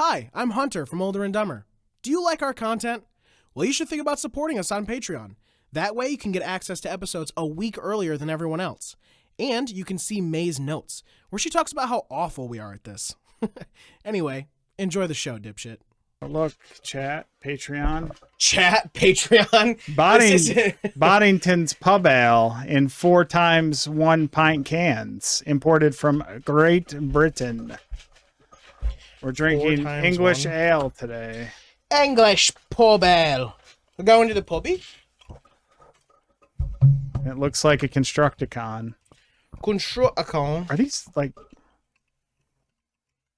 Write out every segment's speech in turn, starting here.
Hi, I'm Hunter from OlderNDumber. Do you like our content? Well, you should think about supporting us on Patreon. That way you can get access to episodes a week earlier than everyone else. And you can see May's notes, where she talks about how awful we are at this. Anyway, enjoy the show, dipshit. Look, chat, Patreon. Chat, Patreon. Boddington's Pub Ale in 4 times 1 pint cans, imported from Great Britain. We're drinking English ale today. English pub ale. We're going to the pubby. It looks like a Constructicon. Constructicon. Are these like...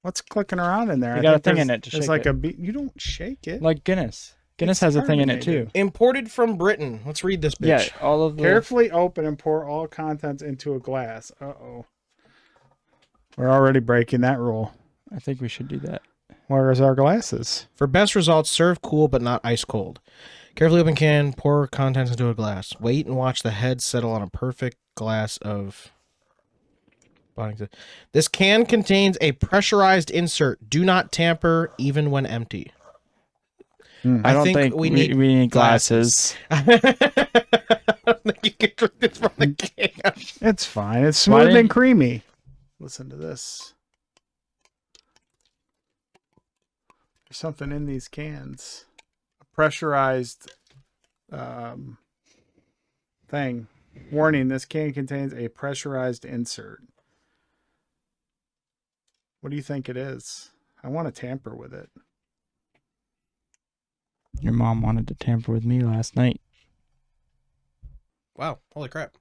What's clicking around in there? You got a thing in it to shake It's like it. you don't shake it. Like Guinness. Guinness has a thing in it too. Imported from Britain. Let's read this bitch. Yeah, all of the... Carefully open and pour all contents into a glass. Uh-oh. We're already breaking that rule. I think we should do that. Where's our glasses? For best results, serve cool but not ice cold. Carefully open can, pour contents into a glass. Wait and watch the head settle on a perfect glass of... This can contains a pressurized insert. Do not tamper even when empty. I don't think we need glasses. I don't think you can drink this from the can. It's fine. It's smooth and creamy. Listen to this. There's something in these cans. A pressurized thing. Warning, this can contains a pressurized insert. What do you think it is? I want to tamper with it. Your mom wanted to tamper with me last night. Wow, holy crap.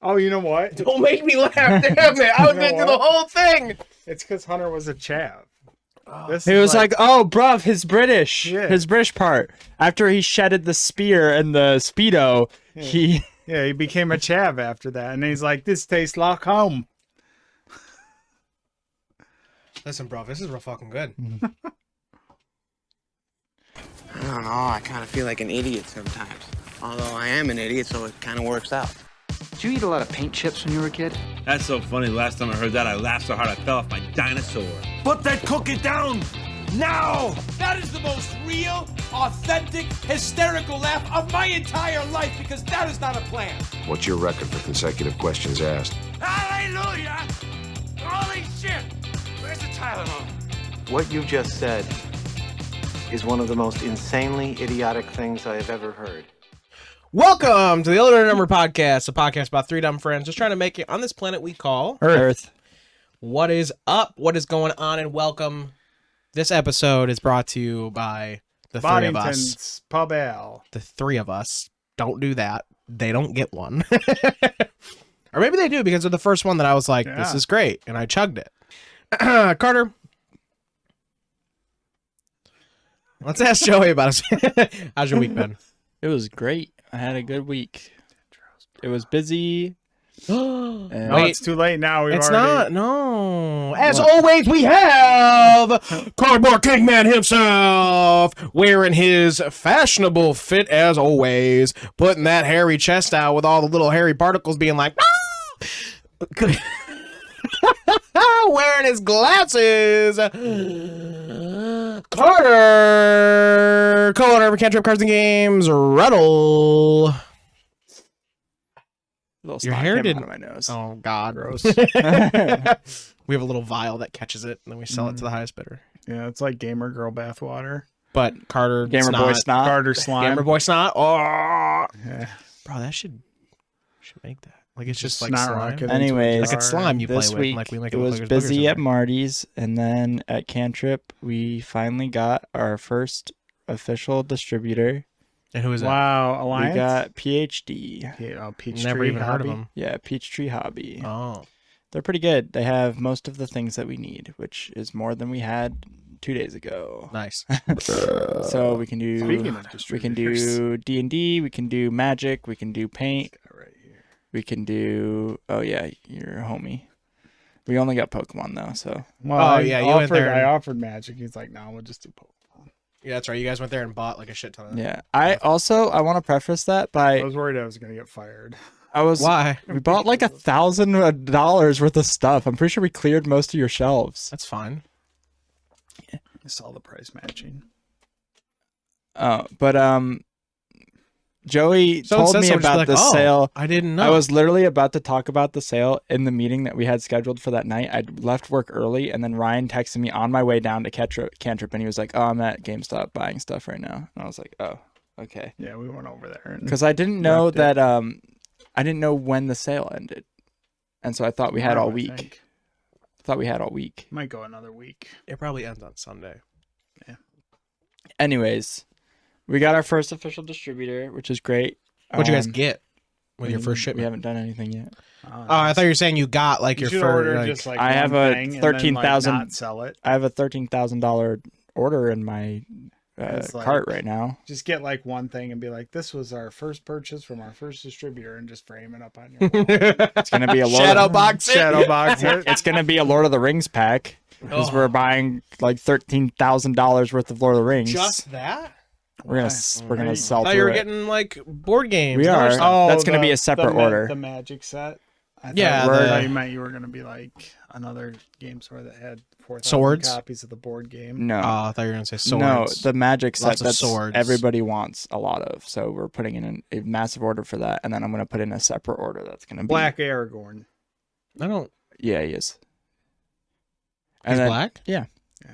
Oh, you know what? Don't make me laugh, damn it. I was going to do the whole thing. It's because Hunter was a chav. He was like, oh, bruv, his British. Yeah. His British part. After he shedded the spear and the Speedo, he became a chav after that. And he's like, this tastes like home. Listen, bro, this is real fucking good. I don't know, I kind of feel like an idiot sometimes. Although I am an idiot, so it kind of works out. Did you eat a lot of paint chips when you were a kid? That's so funny. Last time I heard that, I laughed so hard I fell off my dinosaur. Put that cookie down now! That is the most real, authentic, hysterical laugh of my entire life because that is not a plan. What's your record for consecutive questions asked? Hallelujah! Holy shit! Where's the Tylenol? What you just said is one of the most insanely idiotic things I have ever heard. Welcome to the OlderNDumber podcast, a podcast about 3 dumb friends just trying to make it on this planet we call Earth. What is up? What is going on? And welcome. This episode is brought to you by the 3 of us. Boddington's Pub Ale. The 3 of us. Don't do that. They don't get one. Or maybe they do because of the first one that I was like, this is great. And I chugged it. Carter. Let's ask Joey about it. How's your week been? It was great. I had a good week. It was busy. No, it's too late now. It's not. No. As always, we have Cardboard Kingman himself wearing his fashionable fit as always, putting that hairy chest out with all the little hairy particles being like, wearing his glasses. Carter, co-owner of Cantrip Cards and Games, Ruttle. Your hair didn't. Out of my nose. Oh God, gross. We have a little vial that catches it, and then we sell it to the highest bidder. Yeah, it's like Gamer Girl bathwater. But Carter, Gamer Boy Snot. Carter Slime. Gamer Boy Snot. Oh, yeah. Bro, that should make that. Like it's just like snot slime. rocket. Anyways, Like it's slime you play this with. week Like we make it look was like there's boogers busy in at there. Marty's, and then at Cantrip we finally got our first official distributor. And who is that? Wow, Alliance? We got PhD. Peachtree Never even heard of Hobby. them. Yeah, Peachtree Hobby. Oh, They're pretty good. They have most of the things that we need, which is more than we had 2 days ago. nice. So we can do Speaking of we can distributors. do D&D, we can do Magic, we can do Paint, Right here. we can do your homie. We only got Pokemon though, so Well, Oh, yeah, you went there and- I offered Magic. He's like, no, we'll just do Pokemon. Yeah, that's right. You guys went there and bought like a shit ton of. Yeah. I want to preface that by I was worried I was gonna get fired. Why? We bought like $1,000 worth of stuff. I'm pretty sure we cleared most of your shelves. That's fine. I saw the price matching. But Joey Someone told said me something, just about like, the "Oh, sale. I didn't know. I was literally about to talk about the sale in the meeting that we had scheduled for that night. I left work early, and then Ryan texted me on my way down to Cantrip, and he was like, "Oh, I'm at GameStop buying stuff right now." And I was like, "Oh, okay." Yeah, we went over there Because I didn't know that I didn't know when the sale ended, and so I thought we had all week. I thought we had all week. Might go another week. It probably ends on Sunday. Yeah. Anyways, we got our first official distributor, which is great. What'd you guys get with your first We shipment? haven't done anything yet. Oh, I thought you were saying you got like your should first. order Like, just like I have one a thing and then, like, 13,000 not sell it. I have a $13,000 order in my It's like- cart right now. Just get like one thing and be like, "This was our first purchase from our first distributor," and just frame it up on your wall. It's gonna be a Lord shadow of, box. it. shadow box it. It's gonna be a Lord of the Rings pack because Oh. we're buying like $13,000 worth of Lord of the Rings. Just that? we're gonna Why? sell I thought through you were it. getting like board games. We and other are. stuff. That's gonna be a separate order. The Magic set. I Yeah, thought, the- you meant you were gonna be like another game store that had 4,000 Swords? copies of the board game. No, Oh, I thought you were gonna say swords. no, the Magic set Lots of that swords. everybody wants a lot of. So we're putting in a massive order for that, and then I'm gonna put in a separate order that's gonna be Black Aragorn. I don't. Yeah, he is. He's And then, black. Yeah. Yeah.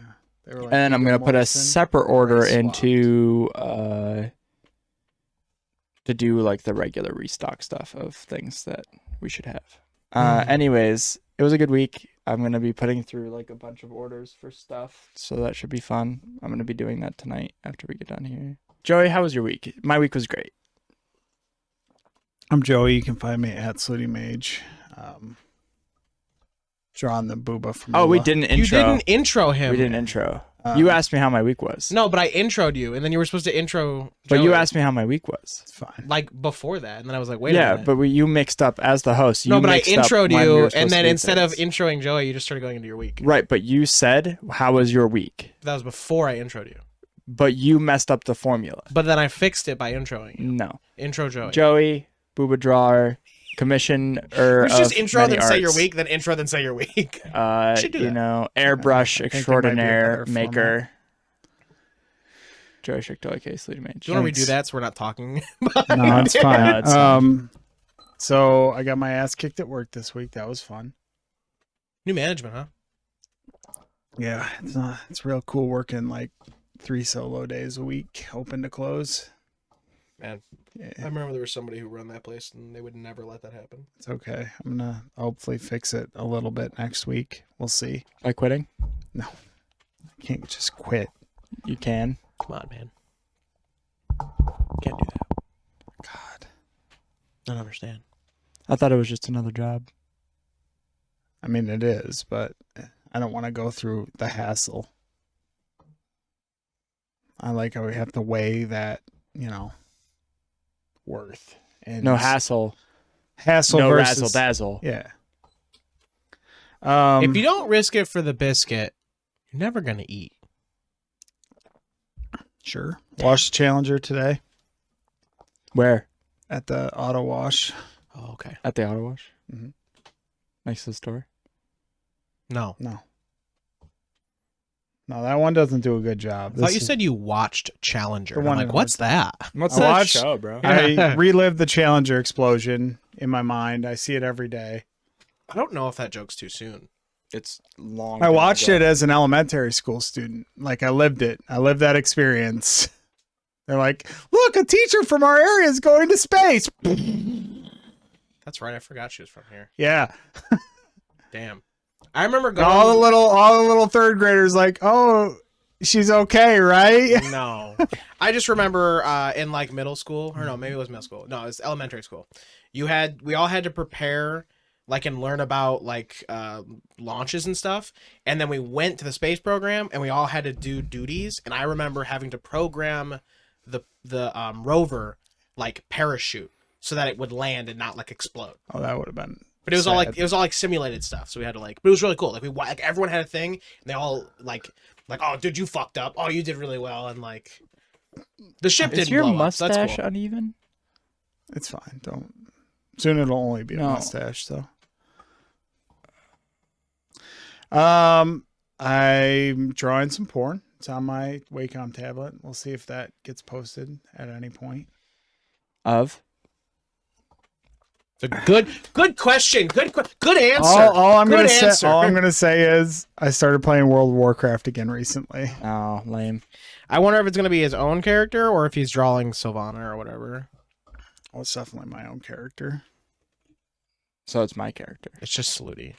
They were like And then I'm Viggo gonna put a Mortensen. separate order They swapped. into to do like the regular restock stuff of things that we should have. Anyways, it was a good week. I'm gonna be putting through like a bunch of orders for stuff, so that should be fun. I'm gonna be doing that tonight after we get done here. Joey, how was your week? My week was great. I'm Joey. You can find me at Slutty Mage. Drawing the booba from. Oh, we Mula. didn't intro. You didn't intro him. We didn't intro. You asked me how my week was. No, but I introed you, and then you were supposed to intro. but you Joey, asked me how my week was. It's fine. like before that, and then I was like, wait a Yeah, minute. but you mixed up as the host. No, You but I mixed up introed when we you, were and supposed to then do instead of things. introing Joey, you just started going into your week. Right, but you said, how was your week? That was before I introed you. But you messed up the formula. But then I fixed it by introing you. No. Intro Joey. Joey, Booba Drawer, commissioner You should just of intro, many then say your arts. week, then intro, then say your week. should do You that. know, airbrush I think it might be a extraordinaire better maker. Joey Schichtel, aka Sleety Mage. Do you want to redo that so we're not talking? No, it's fine. No, it's fine. So I got my ass kicked at work this week. That was fun. New management, huh? Yeah, it's real cool working like 3 solo days a week, open to close. Man, Yeah, I remember there was somebody who ran that place, and they would never let that happen. it's okay. I'm gonna hopefully fix it a little bit next week. We'll see. By quitting? I can't just quit. You can. Come on, man. Can't do that. God. I don't understand. I thought it was just another job. I mean, it is, but I don't want to go through the hassle. I like how we have to weigh that, worth. And No hassle. hassle No versus razzle dazzle. Yeah. If you don't risk it for the biscuit, you're never gonna eat. Sure. Washed Challenger today Where? at the auto wash. Oh, okay. At the auto wash? Mhm. Next to the store? No. No, that one doesn't do a good job. I thought you said you watched Challenger. The And I'm one like, in what's that? What's I that watched- show, bro? I relived the Challenger explosion in my mind. I see it every day. I don't know if that joke's too soon. It's long. I watched it as an elementary school student. Like I lived it. I lived that experience. They're like, look, a teacher from our area is going to space. That's right. I forgot she was from here. Yeah. Damn. I remember And going. all the little third graders like, oh, she's okay, right? No. I just remember in like middle school, or no, maybe it was middle school. No, it was elementary school. We all had to prepare like and learn about like launches and stuff. And then we went to the space program and we all had to do duties. And I remember having to program the rover like parachute so that it would land and not like explode. Oh, that would have been. But it was sad. all like simulated stuff. So we had to like, but it was really cool. Like everyone had a thing, and they all like Like, oh, dude, you fucked up. Oh, you did really well, and like the ship Is didn't your blow up. mustache That's cool. uneven? It's fine. Don't. Soon it'll only be a mustache. So. I'm drawing some porn. It's on my Wacom tablet. We'll see if that gets posted at any point. Of? It's a good question. Good answer. All I'm Good gonna say is I started playing World of Warcraft again recently. Oh, lame. I wonder if it's gonna be his own character or if he's drawing Sylvana or whatever. Oh, it's definitely my own character. So it's my character. It's just Saluti.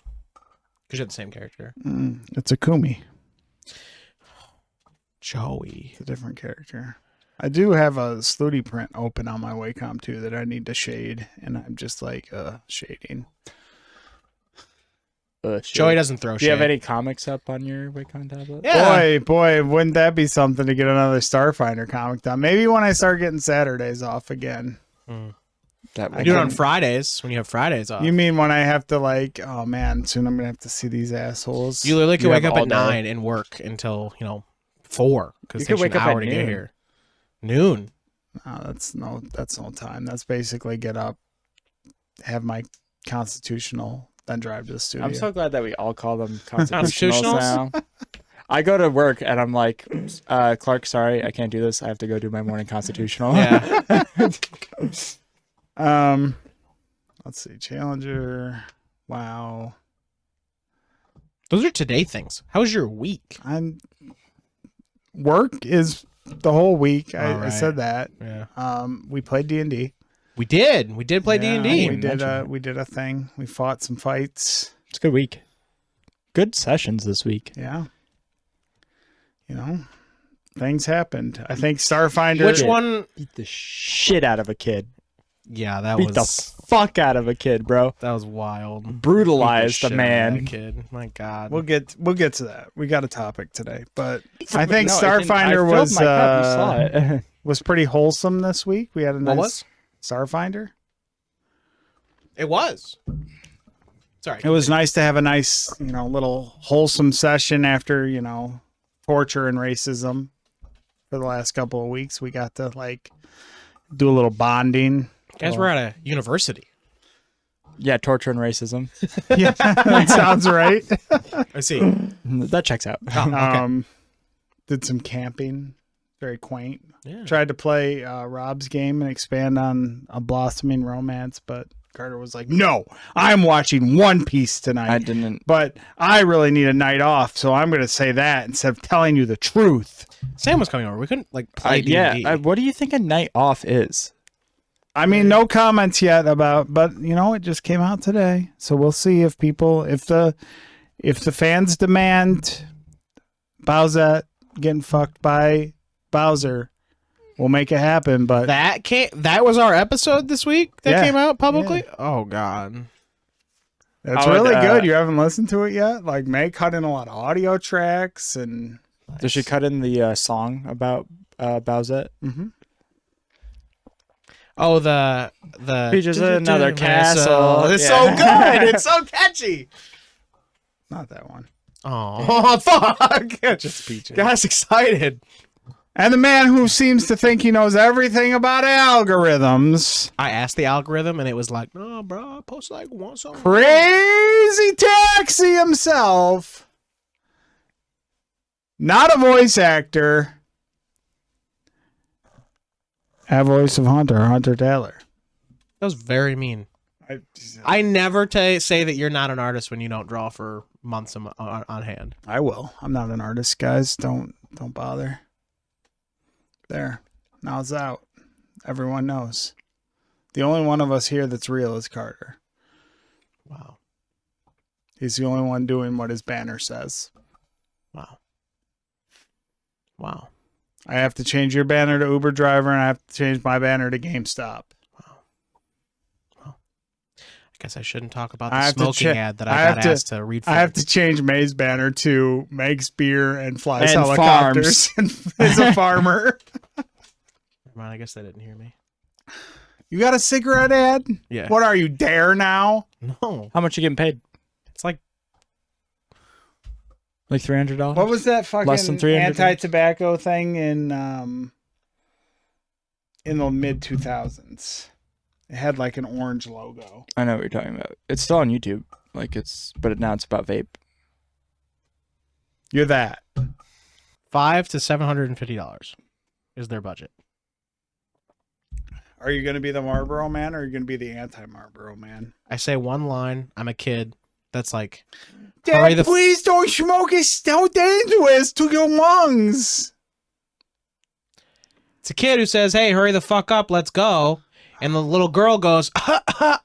Because you're the same character. It's a Kumi. Joey. It's a different character. I do have a Sluty print open on my Wacom too that I need to shade, and I'm just like shading. Joey doesn't throw shade. Do you have any comics up on your Wacom tablet? Yeah. Boy, wouldn't that be something to get another Starfinder comic done? Maybe when I start getting Saturdays off again. I do it on Fridays when you have Fridays off. You mean when I have to like, oh man, soon I'm gonna have to see these assholes. You literally could wake have up at all day. 9 and work until 4 because You it could takes wake an up at hour to get noon. here. Noon. No, that's no time. That's basically get up, have my constitutional, then drive to the studio. I'm so glad that we all call them constitutionals Constitutionals? now. I go to work and I'm like, Clark, sorry, I can't do this. I have to go do my morning constitutional. Yeah. Let's see, Challenger. Wow. Those are today things. How was your week? Work is the whole week. I Alright. said that. Yeah. We played D&D. We did play D&D. We did a thing. We fought some fights. It's a good week. Good sessions this week. Yeah. You know, things happened. I think Starfinder. Which one? Beat the shit out of a kid. Yeah, that Beat was the fuck out of a kid, bro. that was wild. Brutalized Beat the the shit out of man. that kid. My God. We'll get to that. We got a topic today, but I think No, Starfinder I filled my cup. You saw it. was pretty wholesome this week. We had a nice What was? Starfinder. It was. Sorry. It was nice to have a nice, little wholesome session after, torture and racism for the last couple of weeks. We got to do a little bonding. Guys, we're at a university. Yeah, torture and racism. Yeah, that sounds right. I see. That checks out. Did some camping. Very quaint. Yeah. Tried to play Rob's game and expand on a blossoming romance, but Carter was like, "No, I'm watching One Piece tonight." I didn't. But I really need a night off, so I'm going to say that instead of telling you the truth. Sam was coming over. We couldn't play D&D. Yeah. What do you think a night off is? I mean, no comments yet about, but it just came out today, so we'll see if the fans demand Bowsette getting fucked by Bowser, we'll make it happen. But that was our episode this week that Yeah. came out publicly. Yeah. Oh God, that's really good. You haven't listened to it yet? Like, May cut in a lot of audio tracks and. Does she cut in the song about Bowsette? Mm-hmm. Oh, the Features another castle. It's Yeah. so good. It's so catchy. Not that one. Oh, fuck! Just Peaches. Guys, excited. And the man who seems to think he knows everything about algorithms. I asked the algorithm, and it was like, "No, bro, I post like once a month." Crazy Taxi himself. Not a voice actor. A voice of Hunter Taylor. That was very mean. I never say that you're not an artist when you don't draw for months on hand. I will. I'm not an artist, guys. Don't bother. There. Now it's out. Everyone knows. The only one of us here that's real is Carter. Wow. He's the only one doing what his banner says. Wow. Wow. I have to change your banner to Uber driver, and I have to change my banner to GameStop. I guess I shouldn't talk about the smoking ad that I got asked to read for. I have to change May's banner to makes beer and flies And helicopters and is a farmer. Man, I guess they didn't hear me. You got a cigarette ad? Yeah. What are you, Dare now? No. How much you getting paid? It's like Like $300. What was that fucking Less than $300. anti-tobacco thing in the mid 2000s? It had like an orange logo. I know what you're talking about. It's still on YouTube. But now it's about vape. You're that. $500 to $750 is their budget. Are you going to be the Marlboro man or are you going to be the anti-Marlboro man? I say one line. I'm a kid. That's like, Dad, please don't smoke. It's so dangerous to your lungs. it's a kid who says, "Hey, hurry the fuck up. Let's go." And the little girl goes,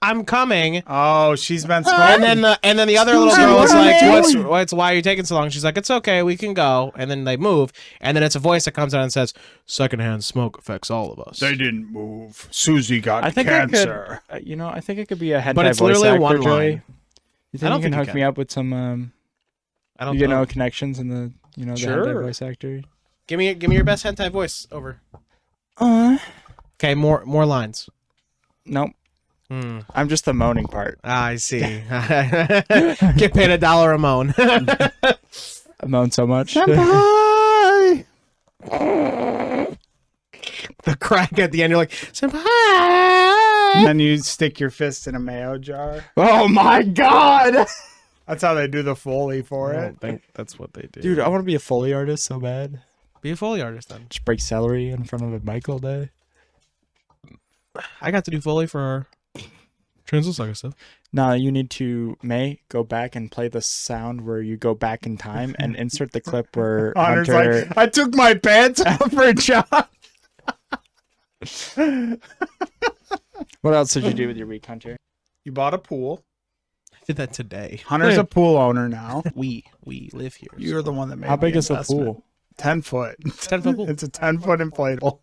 "I'm coming." Oh, she's been smoking. And then the other little girl is like, "What's why are you taking so long?" She's like, "It's okay, we can go." And then they move, and then it's a voice that comes out and says, "Secondhand smoke affects all of us." They didn't move. Susie got I think cancer. I could, I think it could be a hentai But it's voice literally actor, one Joey. line. You think I don't you can think you hook me up with some I don't you know. know connections in the the Sure. hentai voice actor? Give me your best hentai voice over. Okay, more lines. Nope. I'm just the moaning part. I see. Get paid $1 a moan. I moan so much. Senpai! The crack at the end, you're like, "Senpai!" And then you stick your fist in a mayo jar. Oh my god! That's how they do the Foley for I it. don't think that's what they do. Dude, I want to be a Foley artist so bad. Be a Foley artist then. Just break celery in front of a mic all day. I got to do Foley for our Translucent stuff. No, you need to, go back and play the sound where you go back in time and insert the clip where Hunter's Hunter... like, I took my pants off for a job. What else did you do with your week, Hunter? You bought a pool. I did that today. Hunter's a pool owner now. We live here. You're the one that made How big the is the investment. pool? 10 foot. 10-foot pool. It's a 10-foot inflatable.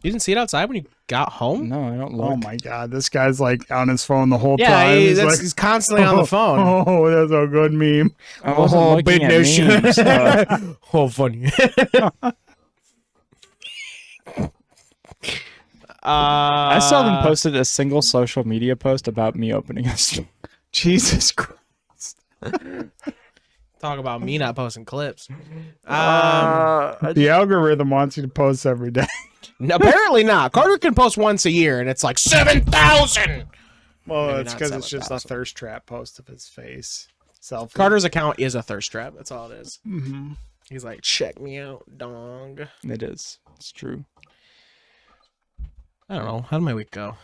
You didn't see it outside when you got home? No, I don't look. Oh my god, this guy's like on his phone the whole Yeah, time. he's constantly on the phone. Oh, that's a good meme. I wasn't looking big at nation. memes. Oh, funny. I still haven't posted a single social media post about me opening a store. Jesus Christ. Talk about me not posting clips. The algorithm wants you to post every day. Apparently not. Carter can post once a year, and it's like 7,000. Well, Maybe it's not because it's just a 7,000. thirst trap post of his face. Selfie. Carter's account is a thirst trap. That's all it is. Mm-hmm. He's like, check me out, dong. It is. It's true. I don't know. How did my week go?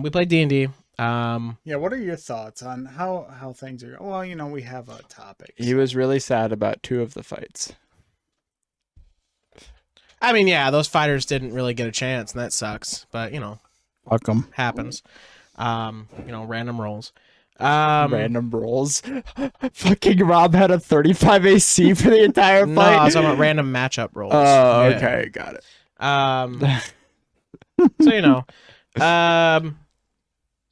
We played D&D. Yeah, what are your thoughts on how things are? Well, we have a topic. He was really sad about 2 of the fights. I mean, yeah, those fighters didn't really get a chance, and that sucks. But, Fuck 'em. happens. Random rolls. Random rolls. Fucking Rob had a 35 AC for the entire fight. No, I was talking about random matchup rolls. Oh, Yeah. okay. Got it. So,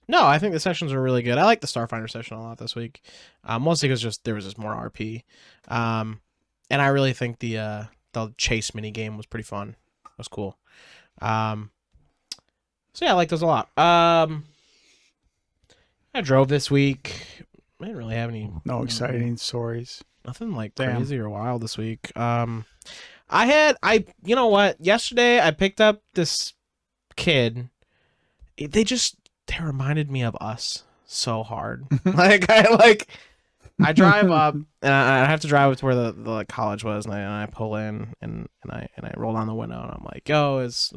no, I think the sessions are really good. I like the Starfinder session a lot this week. Mostly because there was just more RP. And I really think the chase mini game was pretty fun. It was cool. So yeah, I like those a lot. I drove this week. I didn't really have any No exciting stories. nothing like Damn. crazy or wild this week. You know what? Yesterday I picked up this kid. They reminded me of us so hard. I drive up and I have to drive up to where the college was, and I pull in and I roll down the window and I'm like, yo, let's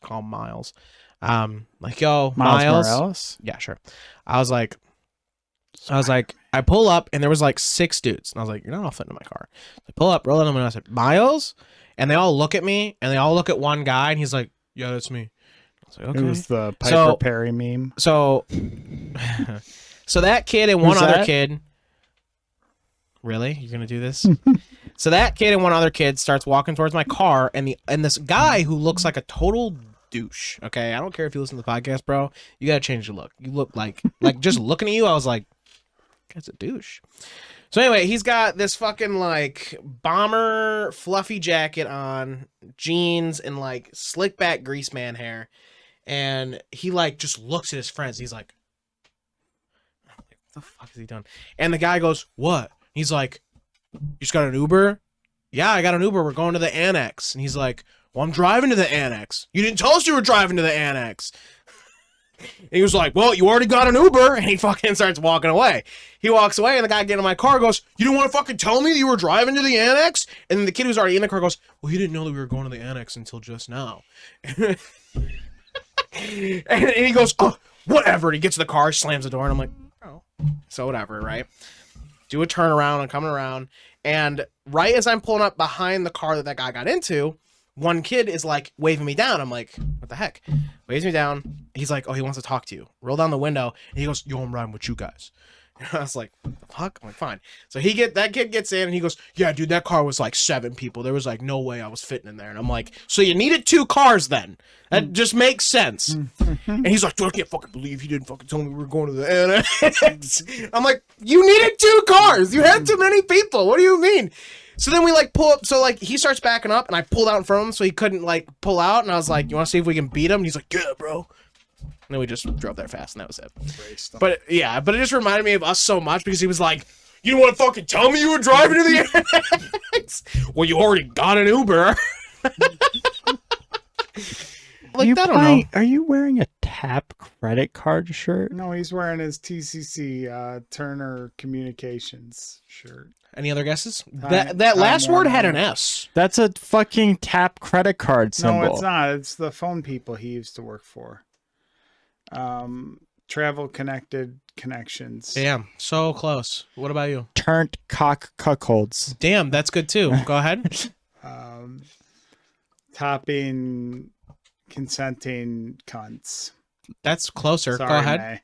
call him Miles. Yo, Miles. Morales? Yeah, sure. I was like, I pull up and there was like 6 dudes, and I was like, you're not all fitting in my car. I pull up, roll down the window, I said, Miles, and they all look at me and they all look at one guy, and he's like, yeah, that's me. I was like, okay. It was the Piper Perry meme. So that kid and one Who's other that? kid. Really? You're gonna do this? So that kid and one other kid starts walking towards my car, and this guy who looks like a total douche. Okay, I don't care if you listen to the podcast, bro. You gotta change your look. You look like just looking at you, I was like, that's a douche. So anyway, he's got this fucking like bomber fluffy jacket on, jeans, and like slick back grease man hair. And he like just looks at his friends. He's like, what the fuck is he done? And the guy goes, what? He's like, You just got an Uber? Yeah, I got an Uber. We're going to the annex. And he's like, well, I'm driving to the annex. You didn't tell us you were driving to the annex. And he was like, well, you already got an Uber. And he fucking starts walking away. He walks away, and the guy getting in my car goes, you didn't want to fucking tell me that you were driving to the annex? And then the kid who's already in the car goes, well, he didn't know that we were going to the annex until just now. And he goes, oh, whatever. And he gets to the car, slams the door, and I'm like, oh, so whatever, right? Do a turnaround. I'm coming around. And right as I'm pulling up behind the car that guy got into, one kid is like waving me down. I'm like, what the heck? Waves me down. He's like, oh, he wants to talk to you. Roll down the window. And he goes, yo, I'm riding with you guys. And I was like, what the fuck? I'm like, fine. So that kid gets in and he goes, yeah, dude, that car was like 7 people. There was like no way I was fitting in there. And I'm like, so you needed 2 cars then? That just makes sense. And he's like, dude, I can't fucking believe he didn't fucking tell me we were going to the annex. I'm like, you needed 2 cars. You had too many people. What do you mean? So then we like pull up. So like he starts backing up and I pulled out in front of him so he couldn't like pull out. And I was like, you want to see if we can beat him? And he's like, yeah, bro. And then we just drove there fast, and that was it. But yeah, but it just reminded me of us so much because he was like, you don't want to fucking tell me you were driving to the annex? Well, you already got an Uber. Like, I don't know. Are you wearing a Tap credit card shirt? No, he's wearing his TCC Turner Communications shirt. Any other guesses? That last word had an S. That's a fucking Tap credit card symbol. No, it's not. It's the phone people he used to work for. Travel connected connections. Damn, so close. What about you? Turnt cock cuckolds. Damn, that's good too. Go ahead. Topping consenting cunts. That's closer. Sorry, go ahead.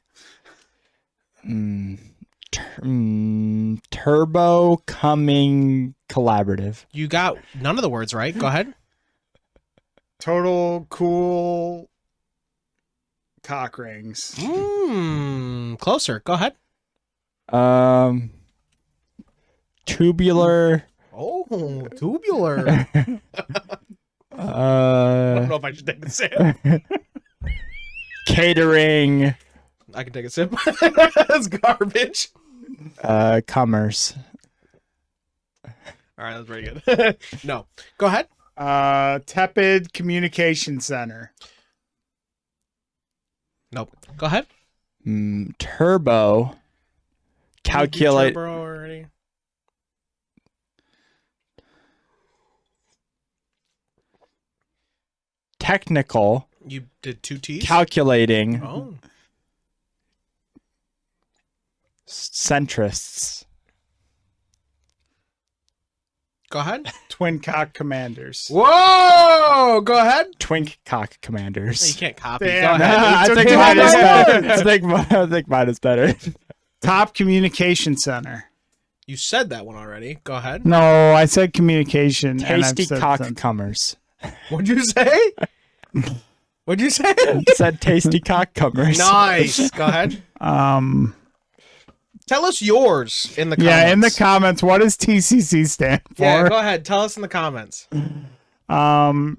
Turbo coming collaborative. You got none of the words right. Go ahead. Total cool cock rings. Closer. Go ahead. Tubular. Oh, tubular. I don't know if I should take a sip. Catering. I can take a sip. That's garbage. Commerce. All right, that's pretty good. No. Go ahead. Tepid communication center. Nope. Go ahead. Turbo. Calculate. Turbo already. Technical. You did 2 T's? Calculating. Oh. Centrists. Go ahead. Twin cock commanders. Whoa! Go ahead. Twink cock commanders. You can't copy. Damn, Go ahead. I think mine is better. I think mine is better. Top communication center. You said that one already. Go ahead. No, I said communication. Tasty cock center. comers. What'd you say? What'd you say? Said tasty cock comers. Nice. Go ahead. Tell us yours in the comments. Yeah, in the comments, what does TCC stand for? Yeah, go ahead. Tell us in the comments. Oh,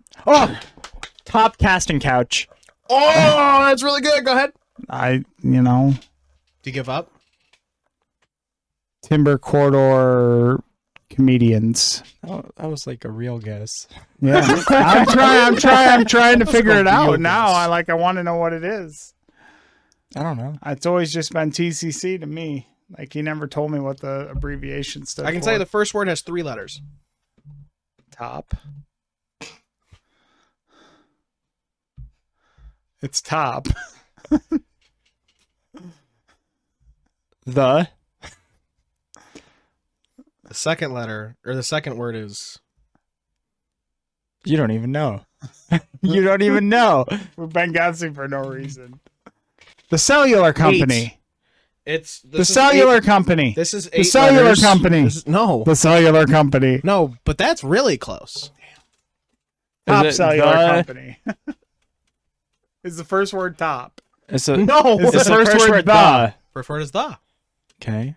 top casting couch. Oh, that's really good. Go ahead. Do you give up? Timber corridor comedians. Oh, that was like a real guess. Yeah, I'm trying to figure it out now. I want to know what it is. I don't know. It's always just been TCC to me. Like, he never told me what the abbreviation stood for. I can tell you the first word has 3 letters. Top. It's top. The second letter, or the second word is... You don't even know. You don't even know. We've been guessing for no reason. The cellular company. It's the cellular company. This is 8 the cellular letters. company. No. The cellular company. No, but that's really close. Top cellular company. Is the first word top? It's a, no. It's the first word the. First word is the. Okay.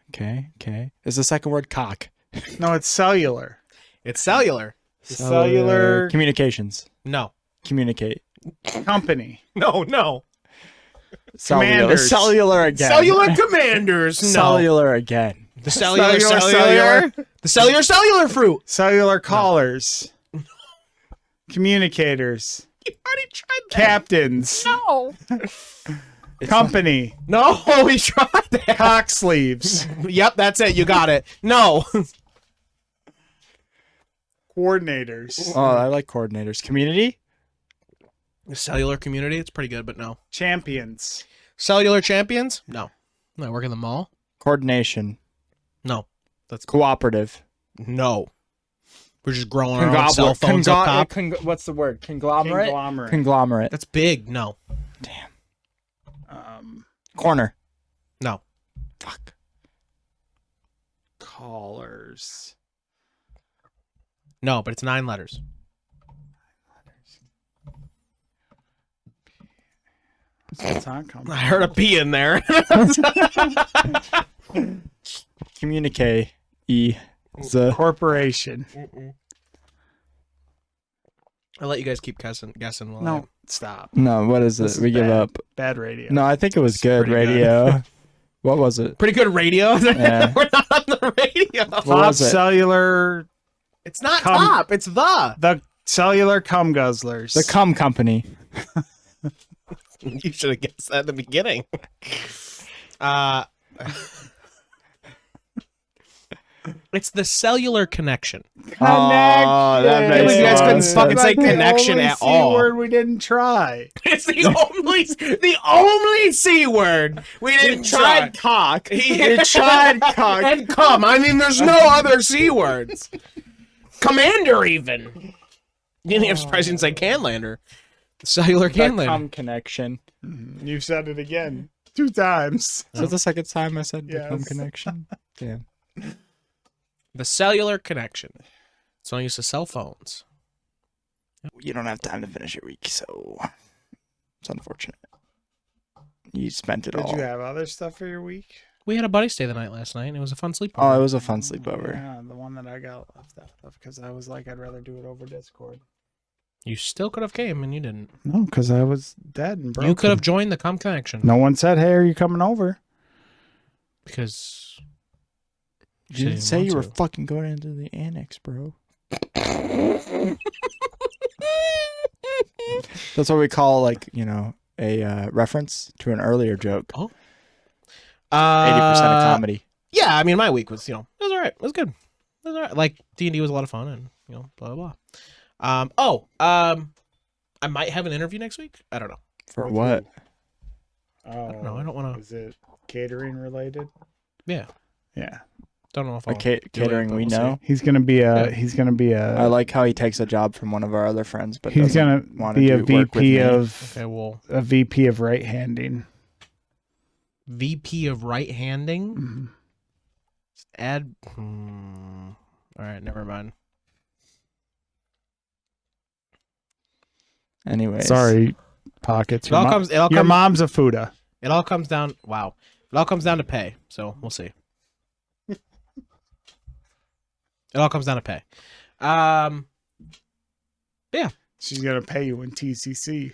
Is the second word cock? No, it's cellular. It's cellular. Cellular communications. No. Communicate. Company. No. Cellular again. Cellular commanders. No. Cellular again. The cellular fruit. Cellular callers. Communicators. You already tried that. Captains. No. Company. No, we tried that. Cock sleeves. Yep, that's it. You got it. No. Coordinators. Oh, I like coordinators. Community? The cellular community, it's pretty good, but no. Champions. Cellular champions? No. I work in the mall? Coordination. No. That's Cooperative. no. We're just growing our own cell phones up top. What's the word? Conglomerate? Conglomerate. Conglomerate. That's big. No. Damn. Corner. No. Fuck. Callers. No, but it's 9 letters. It's not I heard a P in there. Communicate. Corporation. I'll let you guys keep guessing while No, stop. No, what is This it? is We give bad. up. Bad radio. No, I think it was It's good pretty radio. What was it? Pretty good radio. Yeah. We're not on the radio. What Top was it? cellular. It's not Cum- top. It's The cellular cum guzzlers. The Cum Company. You should have guessed that at the beginning. It's the cellular connection. Oh, that You makes guys couldn't sense. fucking say Like the connection only at C all. word we didn't try. It's the only C word we didn't try. cock. You tried cock. And cum. I mean, there's no other C words. Commander, even. I'm surprised you didn't say Canlander. Cellular The Canlander. Cum Connection. You've said it again 2 times. Is that the second time I said the Cum Yes. Connection? Damn. The cellular connection. It's only used to cell phones. You don't have time to finish your week, so it's unfortunate. You spent it Did all. you have other stuff for your week? We had a buddy stay the night last night, and it was a fun sleepover. Oh, it was a fun sleepover. Yeah, the one that I got left out of because I was like, I'd rather do it over Discord. You still could have came, and you didn't. No, because I was dead and broken. You could have joined the cum connection. No one said, "Hey, are you coming over?" Because You didn't say want you were to. fucking going into the annex, bro. That's what we call, like, a reference to an earlier joke. Oh. 80% of comedy. Yeah, I mean, my week was, it was all right. It was good. It was all right. Like, D&D was a lot of fun, and, blah, blah, blah. I might have an interview next week. I don't know. For what? Oh, I don't know. I don't want to. Is it catering related? Yeah. Yeah. Don't know if I'll Like do it, catering but we we'll see. know. He's gonna be a. Yeah. He's gonna be a. I like how he takes a job from one of our other friends, but He's gonna doesn't want to be a work with VP me. of Okay, well, a VP of right handing. VP of right-handing? Mm-hmm. Add... All right, never mind. Anyways. Sorry, pockets. It all comes... Your mom's a Fuda. It all comes down... Wow. It all comes down to pay, so we'll see. It all comes down to pay. Yeah. She's gonna pay you in TCC.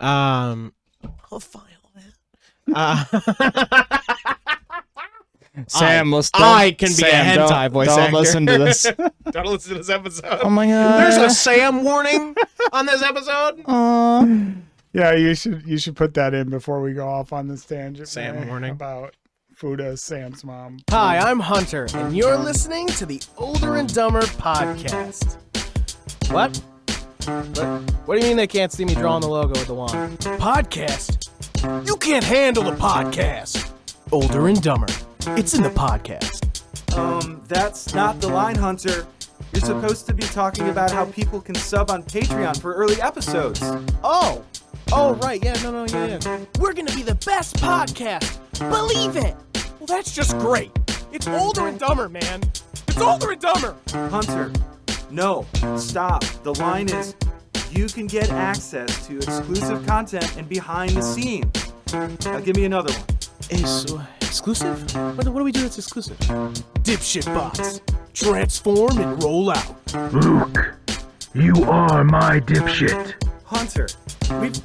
I'll file that. Sam, I can be a hentai don't, voice don't actor. listen to this. Don't listen to this episode. Oh my god. There's a Sam warning on this episode. Yeah, you should put that in before we go off on this tangent. Sam man, warning. about Fuda, Sam's mom. Hi, I'm Hunter, and you're listening to the Older and Dumber podcast. What? What do you mean they can't see me drawing the logo with the wand? Podcast? You can't handle the podcast. Older and Dumber. It's in the podcast. That's not the line, Hunter. You're supposed to be talking about how people can sub on Patreon for early episodes. Oh, right. Yeah, no, yeah. We're gonna be the best podcast. Believe it. Well, that's just great. It's Older and Dumber, man. It's Older and Dumber. Hunter, no, stop. The line is, you can get access to exclusive content and behind the scenes. Now give me another one. Exclusive? What do we do that's exclusive? Dipshit bots. Transform and roll out. Luke, you are my dipshit. Hunter,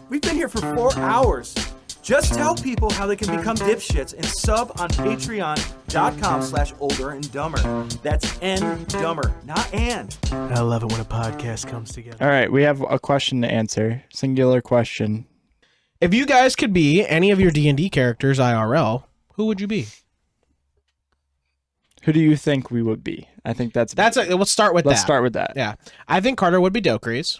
we've been here for 4 hours. Just tell people how they can become dipshits and sub on patreon.com/OlderNDumber. That's N-Dumber, not and. I love it when a podcast comes together. All right, we have a question to answer. Singular question. If you guys could be any of your D&D characters IRL, who would you be? Who do you think we would be? I think let's start with that. Let's start with that. Yeah. I think Carter would be Dokries.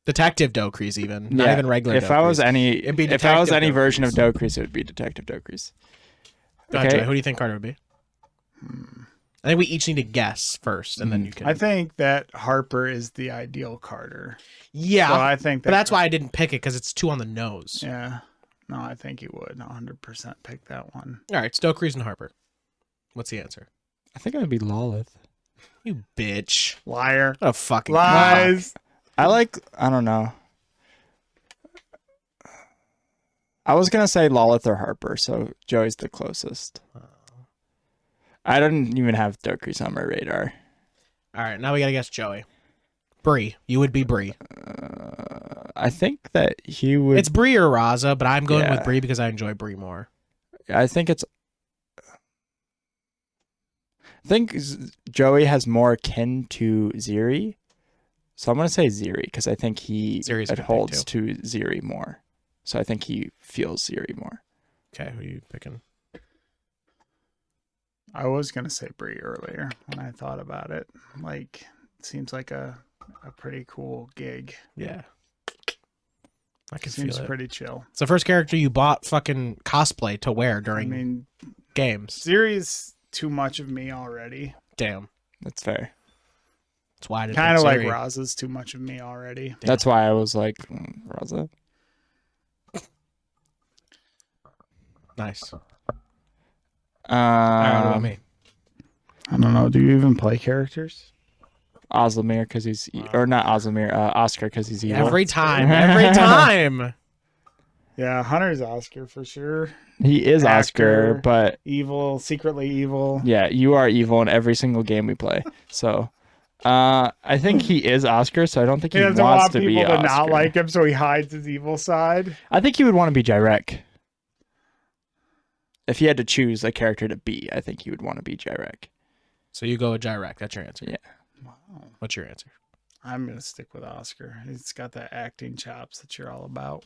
Detective Dokries even. Not even regular If Dokries. I was any Detective version of Dokries, it would be Detective Dokries. Okay. Who do you think Carter would be? I think we each need to guess first, and then you can. I think that Harper is the ideal Carter. Yeah. So I think but that's why I didn't pick it, because it's too on the nose. Yeah. No, I think you would 100% pick that one. All right, it's Dokries and Harper. What's the answer? I think I'd be Lolith. You bitch. Liar. What a fucking lies. I don't know. I was going to say Lolith or Harper, so Joey's the closest. I didn't even have Dokries on my radar. All right, now we got to guess Joey. Bree. You would be Bree. I think that he would... It's Bree or Raza, but I'm going with Bree because I enjoy Bree more. I think Joey has more akin to Ziri. So I'm going to say Ziri because I think he holds to Ziri more. So I think he feels Ziri more. Okay, who are you picking? I was going to say Bree earlier when I thought about it. Like, it seems like a pretty cool gig. Yeah. I can Seems feel it. pretty chill. It's the first character you bought fucking cosplay to wear during games. Ziri's too much of me already. Damn. That's fair. That's why I didn't kind of like Ziri. Raza's too much of me already. Damn. That's why I was like, Raza. Nice. What about me? I don't know. Do you even play characters? Ozlemir because he's... Or not Ozlemir. Oscar because he's evil. Every time. Every time. Yeah, Hunter's Oscar for sure. He is Actor, Oscar, but... Evil, secretly evil. Yeah, you are evil in every single game we play. So... I think he is Oscar, so I don't think he doesn't wants want to be people to Oscar. not like him, so he hides his evil side. I think he would want to be Jyrek. If he had to choose a character to be, I think he would want to be Jyrek. So you go with Jyrek. That's your answer. Yeah. Wow. What's your answer? I'm going to stick with Oscar. He's got that acting chops that you're all about.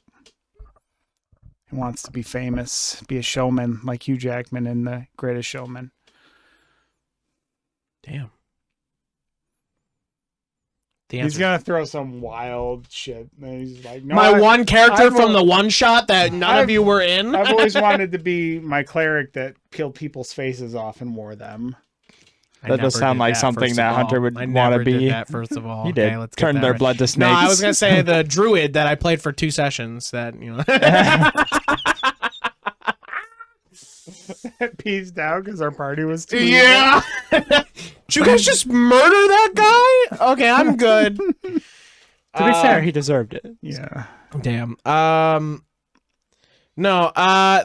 He wants to be famous, be a showman like Hugh Jackman in The Greatest Showman. Damn. He's going to throw some wild shit. And he's like, no, my one character from the one shot that none of you were in? I've always wanted to be my cleric that peeled people's faces off and wore them. That does sound like something that Hunter would want to be. Did that, first of all. He did. Okay, let's Turn get their that blood to snakes. No, I was going to say the druid that I played for 2 sessions that, Peace down because our party was too Yeah. Did you guys just murder that guy? Okay, I'm good. To be fair, he deserved it. Yeah. Damn. No,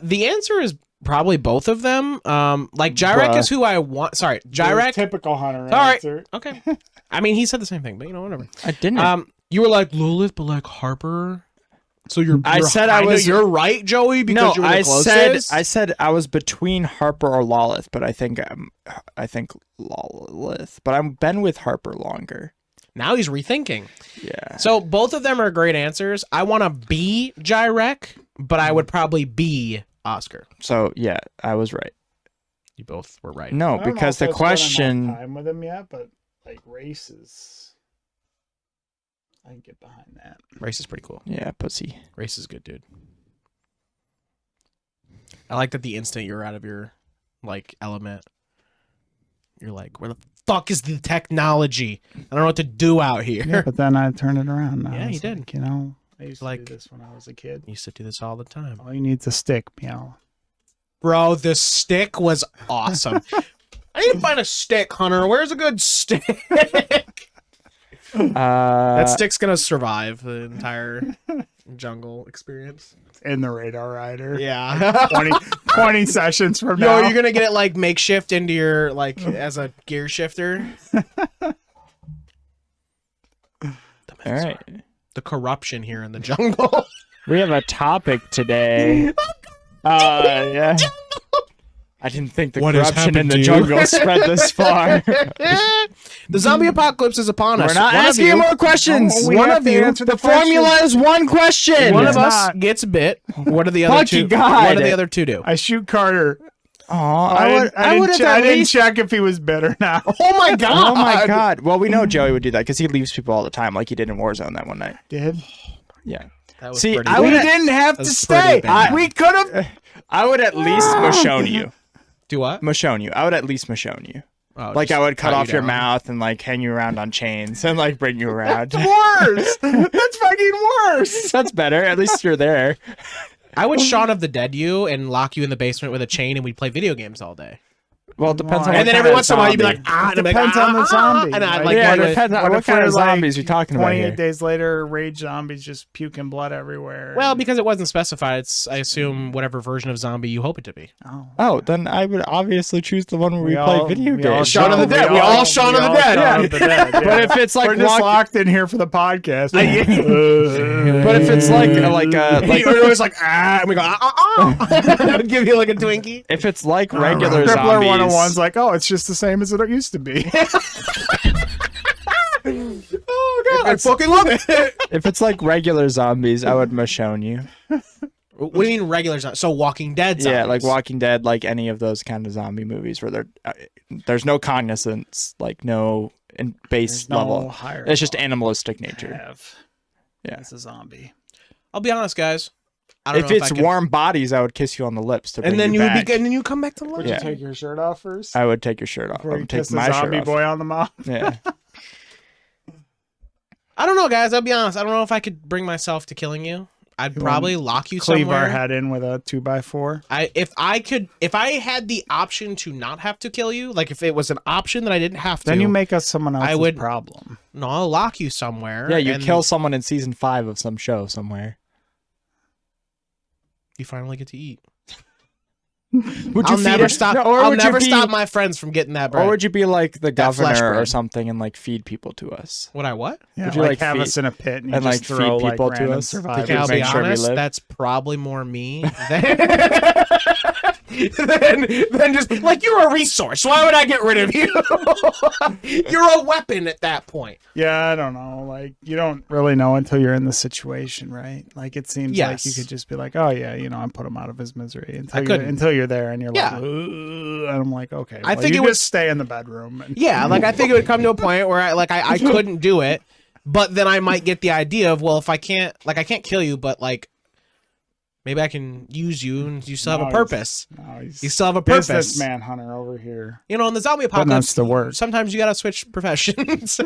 the answer is probably both of them. Like Jyrek is who I want. Sorry, Jyrek. Typical Hunter Sorry. answer. Okay. I mean, he said the same thing, but whatever. I didn't. You were like Lilith, but like Harper. So you're I said I was. You're right, Joey, because you were the closest. I said I was between Harper or Lolith, but I think Lolith. But I've been with Harper longer. Now he's rethinking. Yeah. So both of them are great answers. I want to be Jyrek, but I would probably be Oscar. So yeah, I was right. You both were right. No, because the question. Time with him yet, but like races. I can get behind that. Race is pretty cool. Yeah, pussy. Race is good, dude. I like that the instant you're out of your like element, you're like, where the fuck is the technology? I don't know what to do out here. Yeah, but then I turned it around. Yeah, you did. Like, you know, I used to Like- do this when I was a kid. I used to do this all the time. All you need's a stick, meow. Bro, the stick was awesome. I need to find a stick, Hunter. Where's a good stick? That stick's gonna survive the entire jungle experience. In the radar rider. Yeah. 20 sessions from now. Yo, you're gonna get it like makeshift into your like as a gear shifter. All right. The corruption here in the jungle. We have a topic today. Yeah. I didn't think the What has corruption in happened the to you? jungle spread this far. The zombie apocalypse is upon us. We're not One of asking you- more questions. No, we one have of to you. answer The the question. formula is one question. One of It's us not. gets bit. What do the other Lucky two? God. What do the other two do? I shoot Carter. I I didn't check if he was bit or not. Oh my god! Oh my god. Well, we know Joey would do that because he leaves people all the time, like he did in Warzone that one night. Did Yeah. That was See, pretty I bad. would- didn't have to That's pretty stay. bad. We could have. I would at least Michonne you. Do what? Michonne you. I would at least Michonne you. Oh, Like just I would cut you off your down. mouth and like hang you around on chains and like bring you around. Worse. That's fucking worse. That's better. At least you're there. I would Shaun of the Dead you and lock you in the basement with a chain, and we'd play video games all day. Well, it depends on And what then kind every of once in a while you'd be like, zombie. ah, and I'm like, Depends on the zombie. and I'd Like, like, Yeah, run it with- depends on What what if kind of there's, like, zombies you're talking about 28 here. days later, rage zombies just puking blood everywhere. Well, because it wasn't specified, it's I assume whatever version of zombie you hope it to be. Oh, then I would obviously choose the one where we play video games. Shaun of the Dead. We all Shaun of the Dead. Shaun of the Dead. Yeah. But if it's like we're just walk- locked in here for the podcast. But if it's like You're always like, ah, and we go, give you like a Twinkie. if it's like regular Crippler zombies, 101's like, oh, it's just the same as it used to be. Oh god, I fucking love it. if it's like regular zombies, I would Michonne you. What do you mean regular zombies? So Walking Dead zombies. Yeah, like Walking Dead, like any of those kind of zombie movies where there's no cognizance, like no base There's no level. higher It's just level. animalistic nature. Have Yeah. as a zombie. I'll be honest, guys. I don't If know it's I could- warm bodies, I would kiss you on the lips to bring and then you you back. would be, and then you come back to life. Would Yeah. you take your shirt off first? I would take your shirt off. I Before you would take kiss the my shirt zombie off. boy on the mouth? Yeah. I don't know, guys. I'll be honest. I don't know if I could bring myself to killing you. I'd probably lock you Cleave somewhere. our head in with a 2x4. If I had the option to not have to kill you, like if it was an option that I didn't have to, Then you make us someone else's would- problem. no, I'll lock you somewhere. Yeah, you and kill someone in season 5 of some show somewhere. You finally get to eat. Would I'll never stop. No, or I'll would you never be- stop my friends from getting that bread. Or would you be like the That flesh governor or bread. something and like feed people to us? Would I what? Yeah, Would you, like, like, have feed- us in a pit and, you and, just like, throw feed people like, to random us? survivors. Okay, I'll be make sure we honest. live? That's probably more me than just like you're a resource. Why would I get rid of you? You're a weapon at that point. Yeah, I don't know. Like, you don't really know until you're in the situation, right? Like, it seems like you Yes. could just be like, oh, yeah, I put him out of his misery couldn't. until you're there and you're Yeah. like, "Ugh," and I'm like, okay, I well, think you it would- just stay in the bedroom. And, Yeah, like I think it would come to a point where I couldn't do it, but then I might get the idea of, well, if I can't kill you, but like maybe I can use you and you still have No, a purpose. he's You still have a purpose. businessman hunter over here. You know, in the zombie Putting apocalypse, us to work. sometimes you gotta switch professions.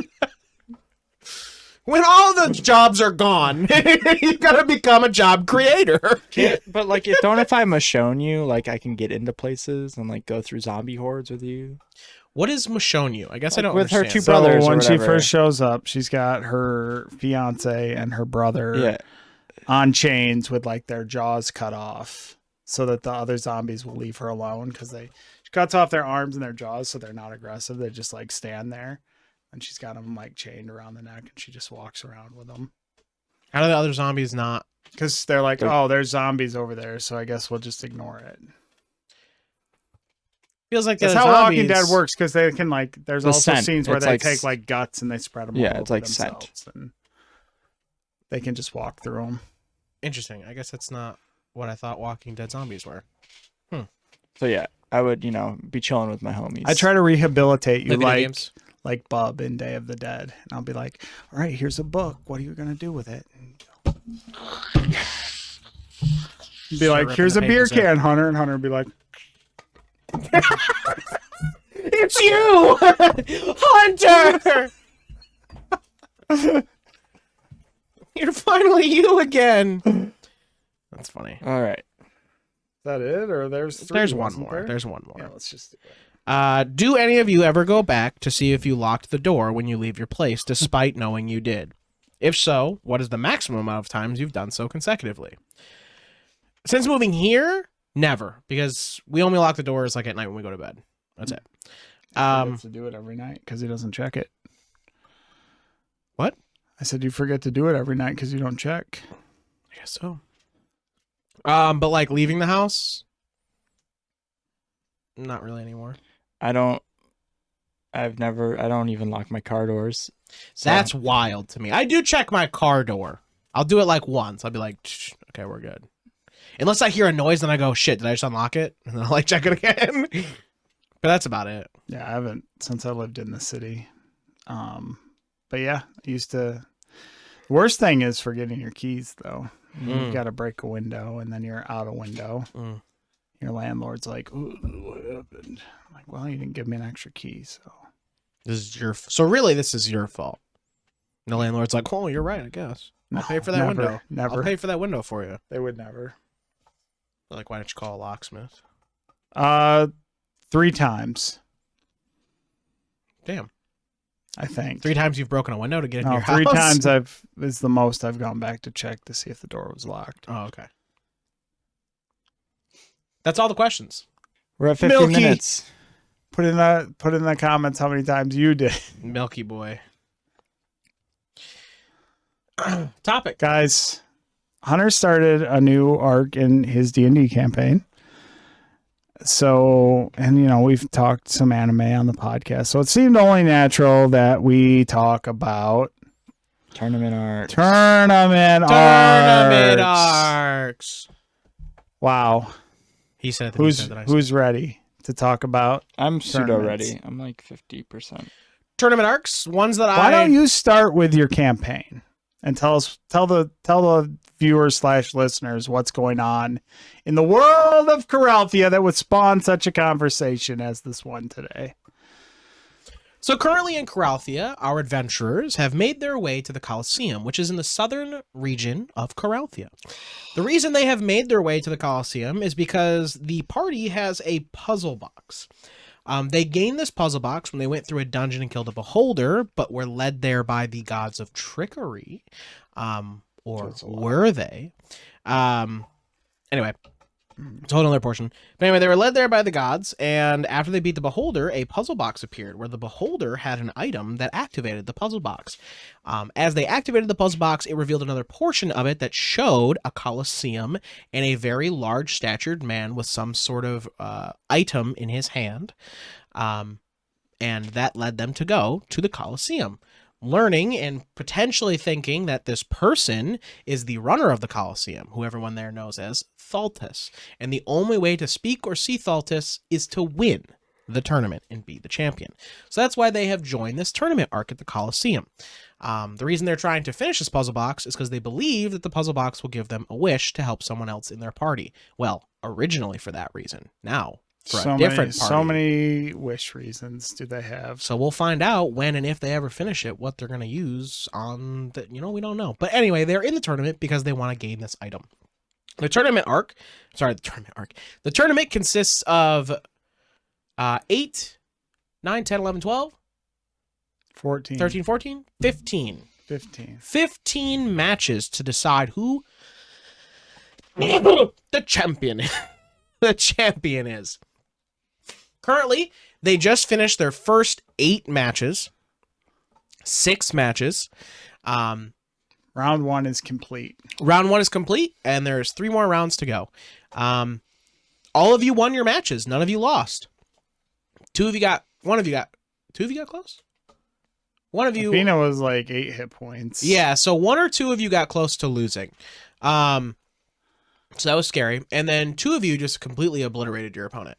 When all the jobs are gone, you gotta become a job creator. But like, if I Michonne you, like I can get into places and like go through zombie hordes with you. What is Michonne you? I guess I Like don't with her understand. two brothers or when she whatever. first shows up, she's got her fiance and her brother Yeah. on chains with like their jaws cut off so that the other zombies will leave her alone because she cuts off their arms and their jaws so they're not aggressive. They just like stand there, and she's got them like chained around the neck and she just walks around with them How do the other zombies not? because they're like, oh, there's zombies over there, so I guess we'll just ignore it. Feels like the That's other how zombies... Walking Dead works because they can like. There's The also scent. scenes where It's they like take like guts and they spread them. Yeah, all it's over like scent. themselves, and they can just walk through them. Interesting. I guess that's not what I thought Walking Dead zombies were. So yeah, I would be chilling with my homies. I try to rehabilitate you Play video like games. like Bub in Day of the Dead, and I'll be like, "All right, here's a book. What are you gonna do with it?" And be like, ripping "Here's the a beer pages out. can, Hunter," and Hunter would be like, It's you, Hunter. You're finally you again. That's funny. All right. "Is that it?" Or there's There's one wasn't more. there? There's one more. Yeah, let's just do it. Do any of you ever go back to see if you locked the door when you leave your place, despite knowing you did? If so, what is the maximum amount of times you've done so consecutively? Since moving here, never, because we only lock the doors like at night when we go to bed. That's it. He forgets to do it every night because he doesn't check it. What? I said you forget to do it every night because you don't check. I guess so. But like leaving the house, not really anymore. I don't even lock my car doors. So. That's wild to me. I do check my car door. I'll do it like once. I'll be like, okay, we're good. Unless I hear a noise, then I go, shit, did I just unlock it? And then I'll like check it again. But that's about it. Yeah, I haven't since I lived in the city. But yeah, I used to. The worst thing is forgetting your keys, though. You've got to break a window, and then you're out a window. Your landlord's like, "Ooh, what happened?" I'm like, "Well, you didn't give me an extra key, so." So really, this is your fault. And the landlord's like, "Oh, you're right, I guess. I'll pay for that window. Never. I'll pay for that window for you." They would never. Like, why don't you call a locksmith? 3 times. Damn. I think 3 times you've broken a window to get in your house? 3 times is the most I've gone back to check to see if the door was locked. Oh, okay. That's all the questions. We're at 50 minutes. Put in the comments how many times you did. Milky boy. Topic. Guys, Hunter started a new arc in his D&D campaign. So, and we've talked some anime on the podcast, so it seemed only natural that we talk about tournament arcs. Tournament arcs. Wow. He said that. Who's ready to talk about? I'm pseudo ready. I'm like 50%. Tournament arcs, ones that Why don't you start with your campaign and tell the viewers / listeners what's going on in the world of Coralthia that would spawn such a conversation as this one today. So currently in Coralthia, our adventurers have made their way to the Colosseum, which is in the southern region of Coralthia. The reason they have made their way to the Colosseum is because the party has a puzzle box. They gained this puzzle box when they went through a dungeon and killed a beholder, but were led there by the gods of trickery. Or were they? Anyway, it's a whole other portion. But anyway, they were led there by the gods, and after they beat the beholder, a puzzle box appeared where the beholder had an item that activated the puzzle box. As they activated the puzzle box, it revealed another portion of it that showed a Colosseum and a very large statured man with some sort of item in his hand. And that led them to go to the Colosseum, learning and potentially thinking that this person is the runner of the Colosseum, who everyone there knows as Thaltus. And the only way to speak or see Thaltus is to win the tournament and be the champion. So that's why they have joined this tournament arc at the Colosseum. The reason they're trying to finish this puzzle box is because they believe that the puzzle box will give them a wish to help someone else in their party. Well, originally for that reason. Now, for a different party. So many wish reasons do they have? So we'll find out when and if they ever finish it, what they're going to use on the, we don't know. But anyway, they're in the tournament because they want to gain this item. The tournament consists of 8, 9, 10, 11, 12, 14, 13, 14, 15. 15 matches to decide who the champion is. Currently, they just finished their first 8 matches. 6 matches. Round 1 is complete. Round 1 is complete, and there's 3 more rounds to go. All of you won your matches. None of you lost. 2 of you got close? One of you... Athena was like 8 hit points. Yeah, so 1 or 2 of you got close to losing. So that was scary. And then 2 of you just completely obliterated your opponent.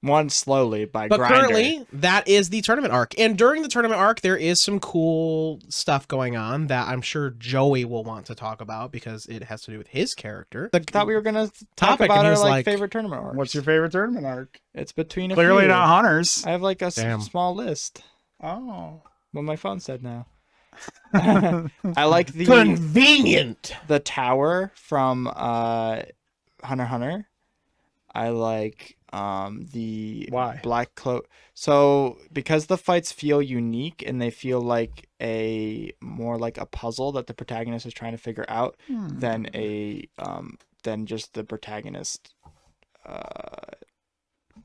One slowly by but Grinder. Currently, that is the tournament arc. And during the tournament arc, there is some cool stuff going on that I'm sure Joey will want to talk about because it has to do with his character. I thought we were going to talk about our favorite tournament arc. What's your favorite tournament arc? It's between Clearly not Hunter's. I have like a small list. Oh. Well, my phone said now. I like the... Convenient! The tower from Hunter x Hunter. I like the Black Cloak. So because the fights feel unique and they feel like more like a puzzle that the protagonist is trying to figure out than just the protagonist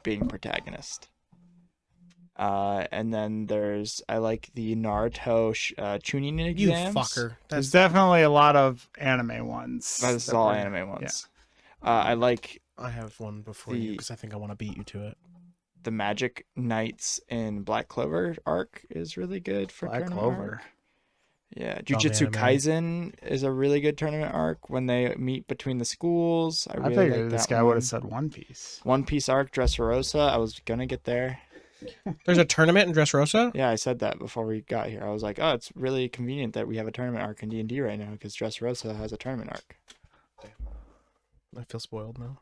being protagonist. And then I like the Naruto tuning You exams. fucker. There's definitely a lot of anime ones. That's all anime ones. I like I have one before you because I think I want to beat you to it. the Magic Knights in Black Clover arc is really good for Black tournament Clover. arc. Yeah, Dumb Jujutsu anime. Kaisen is a really good tournament arc when they meet between the schools. I really figured like this that guy one. would have said One Piece. One Piece arc, Dressrosa. I was gonna get there. There's a tournament in Dressrosa? Yeah, I said that before we got here. I was like, oh, it's really convenient that we have a tournament arc in D&D right now because Dressrosa has a tournament arc. I feel spoiled now.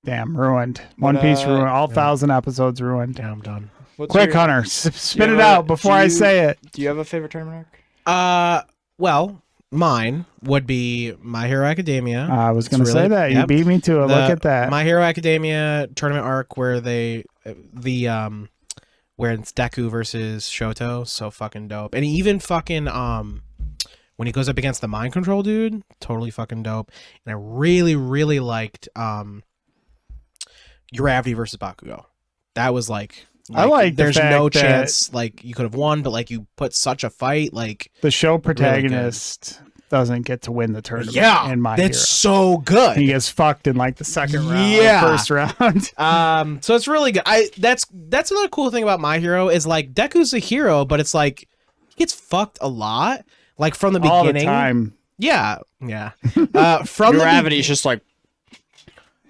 Damn, ruined. One Piece ruined. All 1,000 episodes ruined. Damn, I'm done. Quick, Hunter, spit it out before I say it. Do you have a favorite tournament arc? Well, mine would be My Hero Academia. I was going to It's say really- that. You yep. beat me to it. Look at that. My Hero Academia tournament arc where where it's Deku versus Shoto, so fucking dope. And even fucking when he goes up against the mind control dude, totally fucking dope. And I really, really liked Gravity versus Bakugo. That was like I like the there's fact no that- chance like you could have won, but like you put such a fight, like The show protagonist doesn't get to win the tournament. yeah, in My that's Hero. so good. He gets fucked in like the second round, Yeah. first round. So it's really good. That's another cool thing about My Hero is like Deku's a hero, but it's like he gets fucked a lot, like from the All the beginning. time. Yeah. From the Gravity's just like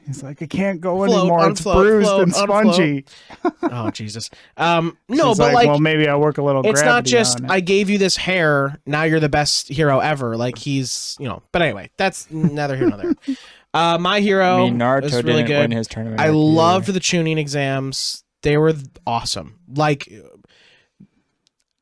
He's like, I can't go Float, anymore. It's unfloat, bruised float, and spongy. Oh Jesus. No, She's but like well, maybe I work a little. it's not gravity just on it. I gave you this hair, now you're the best hero ever. Like he's, but anyway, that's neither here nor there. My Hero I mean, Naruto was didn't really good. win his tournament. I arc loved either. the tuning exams. They were awesome. Like,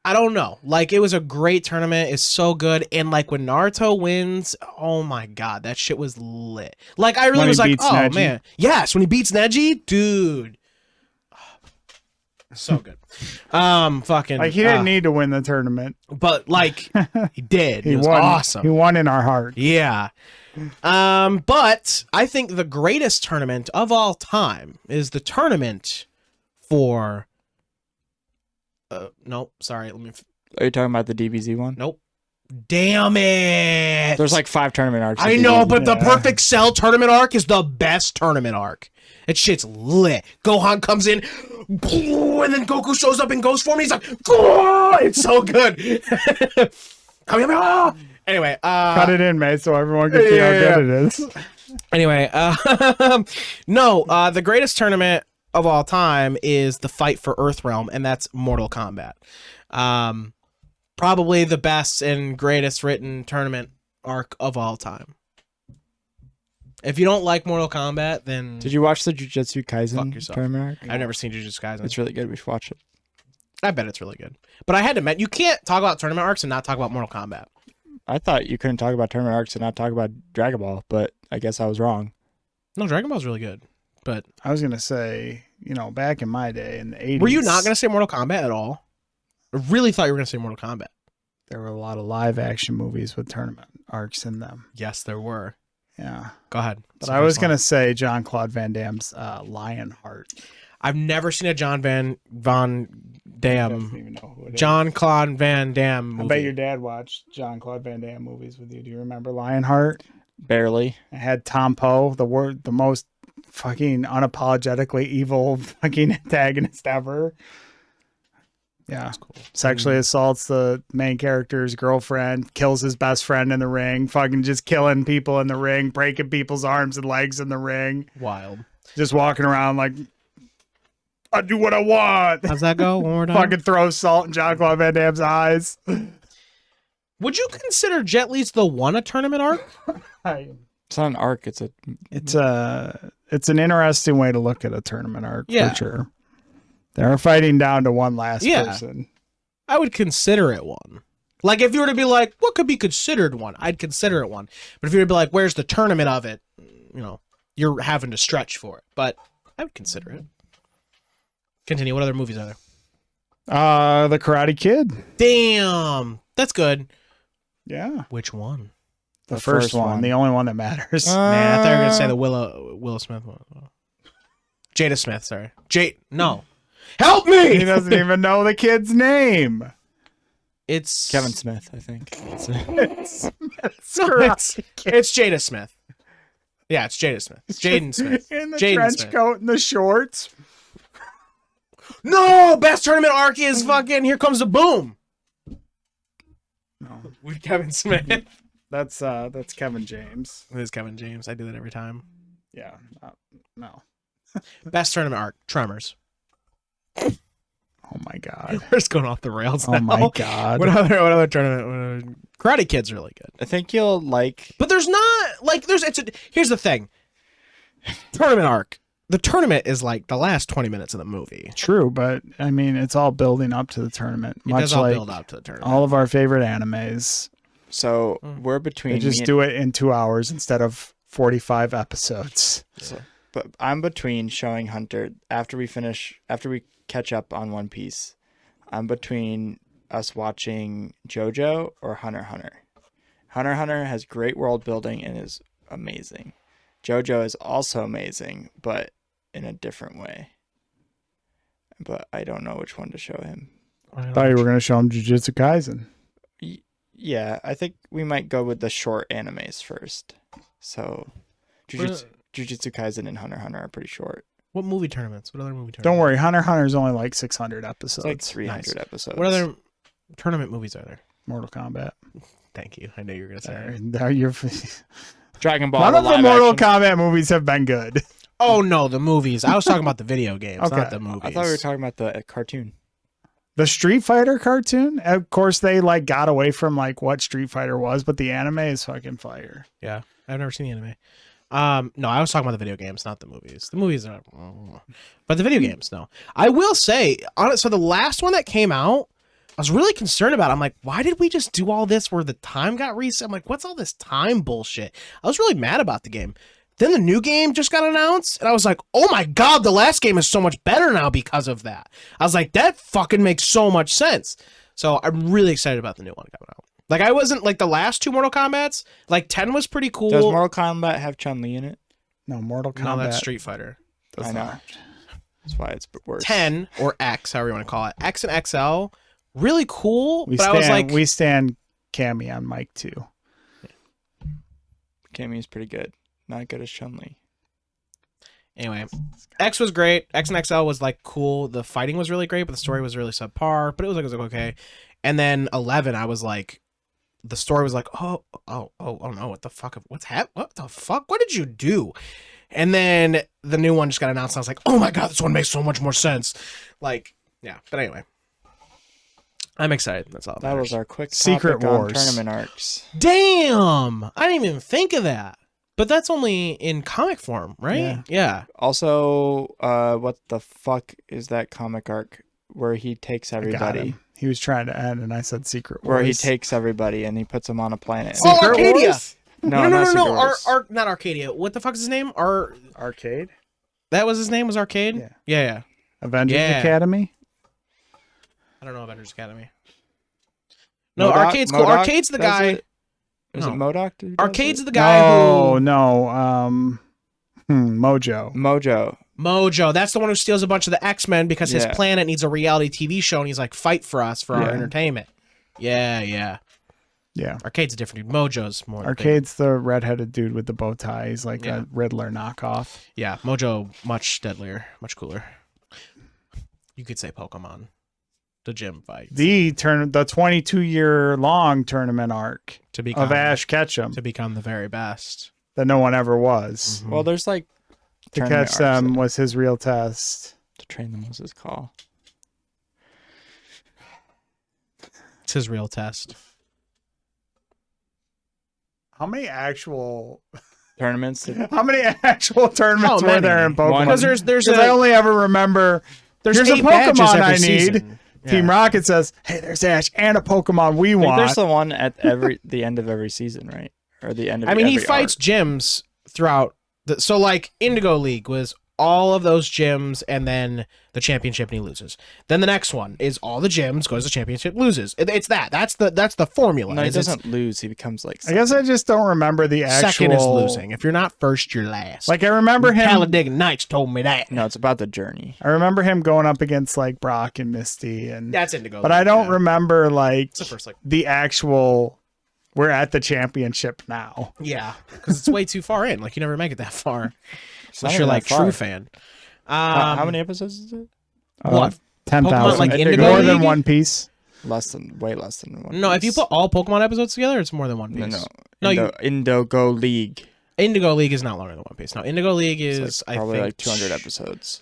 I don't know. Like, it was a great tournament. It's so good. And, like, when Naruto wins, oh, my God. That shit was lit. Like, I really When he was like, beats oh, Neji? man. Yes, when he beats Neji, dude. So good. Fucking. Like he didn't need to win the tournament. But, like, he did. He It was won. awesome. He won in our heart. Yeah. But I think the greatest tournament of all time is the tournament for nope, sorry, let me Are you talking about the DBZ one? nope. Damn it. There's like 5 tournament arcs. in I know, DBZ. but the Perfect Cell tournament arc is the best tournament arc. That shit's lit. Gohan comes in, and then Goku shows up in ghost form. And he's like, "Oh!" It's so good. Anyway, Cut it in, mate, so everyone can see how good it is. Anyway, no, the greatest tournament of all time is the fight for Earthrealm, and that's Mortal Kombat. Probably the best and greatest written tournament arc of all time. If you don't like Mortal Kombat, then Did you watch the Jujutsu Fuck Kaisen yourself. tournament arc? I've never seen Jujutsu Kaisen. It's really good. We should watch it. I bet it's really good. But I had to admit, you can't talk about tournament arcs and not talk about Mortal Kombat. I thought you couldn't talk about tournament arcs and not talk about Dragon Ball, but I guess I was wrong. No, Dragon Ball's really good. But I was gonna say, back in my day in the 80s, were you not going to say Mortal Kombat at all? I really thought you were going to say Mortal Kombat. there were a lot of live action movies with tournament arcs in them. Yes, there were. Yeah. Go ahead. But I was gonna say Jean-Claude Van Damme's Lionheart. I've never seen a John Van Doesn't Damme. even know who it is. John-Claude Van Damme movie. I bet your dad watched Jean-Claude Van Damme movies with you. Do you remember Lionheart? Barely. It had Tom Poe, the most fucking unapologetically evil fucking antagonist ever. Yeah. cool. Sexually assaults the main character's girlfriend, kills his best friend in the ring, fucking just killing people in the ring, breaking people's arms and legs in the ring, Wild. just walking around like, I do what I want. How's that go? One more time. Fucking throw salt in Jean-Claude Van Damme's eyes. Would you consider Jet Li's The One a tournament arc? It's not an arc. It's a. It's an interesting way to look at a tournament arc Yeah. for sure. They're fighting down to one last Yeah. person. I would consider it one. Like, if you were to be like, what could be considered one? I'd consider it one. But if you were to be like, where's the tournament of it? You're having to stretch for it. But I would consider it. Continue. What other movies are there? The Karate Kid. Damn. That's good. Yeah. Which one? The first one, the only one that matters. Man, I thought you were going to say the Willow Smith one. Jada Smith, sorry. No. Help me! He doesn't even know the kid's name. It's Kevin Smith, I think. It's Jada Smith. Yeah, it's Jada Smith. Jaden Smith. In the Jaden trench Smith. coat and the shorts. No, best tournament arc is fucking Here Comes the Boom. No, With Kevin Smith. that's Kevin James. It is Kevin James. I do that every time. Yeah, no. Best tournament arc, Tremors. Oh my god. We're just going off the rails Oh now. my god. What other tournament? Karate Kid's really good. I think you'll like. But there's not like here's the thing. Tournament arc. The tournament is like the last 20 minutes of the movie. True, but I mean, it's all building up to the tournament. It Much does all like build up to the tournament. all of our favorite animes. So we're between. They just do it in 2 hours instead of 45 episodes. But I'm between showing Hunter after we catch up on One Piece. I'm between us watching JoJo or Hunter x Hunter. Hunter x Hunter has great world building and is amazing. JoJo is also amazing, but in a different way. But I don't know which one to show him. I thought you were going to show him Jujutsu Kaisen. Yeah, I think we might go with the short animes first. So, Jujutsu Kaisen and Hunter x Hunter are pretty short. What movie tournaments? What other movie tournaments? Don't worry, Hunter x Hunter is only like 600 episodes. It's like 300 Nice. episodes. What other tournament movies are there? Mortal Kombat. Thank you. I knew you were going to say that. There you're Dragon Ball? None of the live Mortal action. Kombat movies have been good. Oh, no, the movies. I was talking about the video games, Okay. not the movies. I thought we were talking about the cartoon. The Street Fighter cartoon, of course, they like got away from like what Street Fighter was, but the anime is fucking fire. Yeah, I've never seen the anime. No, I was talking about the video games, not the movies. The movies are, but the video games, no. I will say, so the last one that came out, I was really concerned about. I'm like, why did we just do all this where the time got reset? I'm like, what's all this time bullshit? I was really mad about the game. Then the new game just got announced, and I was like, oh my god, the last game is so much better now because of that. I was like, that fucking makes so much sense. So I'm really excited about the new one coming out. Like, I wasn't, like, the last two Mortal Kombats, like, 10 was pretty cool. Does Mortal Kombat have Chun-Li in it? No, Mortal Kombat. No, that's Street Fighter. does I know. not. That's why it's worse. 10 or X, however you want to call it. X and XL, really cool. We but stand, I was like, we stand Cammy on Mike too. Cammy's pretty good. Not good as Chun-Li. anyway, X was great. X and XL was like cool. The fighting was really great, but the story was really subpar. But it was like okay. And then 11, I was like, the story was like, oh no, what the fuck? What's happened? What the fuck? What did you do? And then the new one just got announced. And I was like, oh my god, this one makes so much more sense. Like, yeah. But anyway, I'm excited. That's all. That was our quick Secret topic on Wars. tournament arcs. Damn, I didn't even think of that. But that's only in comic form, right? Yeah. Also, what the fuck is that comic arc where he takes I got everybody? him. He was trying to end, and I said Secret Wars. Where he takes everybody and he puts them on a planet. Oh, Secret Arcadia. Wars? No, not Secret Wars. Not Arcadia. What the fuck is his name? Arcade? That was his name, was Arcade? Yeah. Avengers Yeah. Academy? I don't know Avengers Academy. No, MODOK? Arcade's cool. MODOK Arcade's the does guy. it? Is it No. MODOK? who does Arcade's it? the guy No, who... no. Mojo. Mojo. That's the one who steals a bunch of the X-Men because his Yeah. planet needs a reality TV show, and he's like, fight for us for our Yeah. entertainment. Yeah. Yeah. Arcade's a different dude. Mojo's more... Arcade's the redheaded dude with the bow tie. He's like Yeah. a Riddler knockoff. Yeah, Mojo, much deadlier, much cooler. You could say Pokemon. The gym fight. The 22-year long tournament arc To become, of Ash Ketchum to become the very best. that no one ever was. Well, there's like To tournament catch arcs them that- was his real test. to train them was his call. It's his real test. How many actual Tournaments. tournaments were there in Pokemon? One. Because there's I only ever remember there's here's a 8 badges Pokemon every I need. season. Team Yeah. Rocket says, "Hey, there's Ash and a Pokemon we I think want." there's the one at the end of every season, right? Or the end of I mean, he every fights arc. gyms throughout. So like Indigo League was all of those gyms and then the championship and he loses. Then the next one is all the gyms, goes to championship, loses. It's that. That's the formula. No, he doesn't lose. He becomes like I guess I just don't remember the actual. Second is losing. If you're not first, you're last. Like I remember him. Talladega Nights told me that. No, it's about the journey. I remember him going up against like Brock and Misty, and That's Indigo. but I don't remember like It's the first like the actual. We're at the championship now. yeah, because it's way too far in. Like you never make it that far. not Unless you're even like that far. true fan. How many episodes is it? What? 10,000. like Indigo More League? than One Piece. Way less than one. No, if you Piece. put all Pokemon episodes together, it's more than One Piece. No, No, Indigo League. Indigo League is not longer than One Piece. No, Indigo League It's is like probably I think like 200 episodes.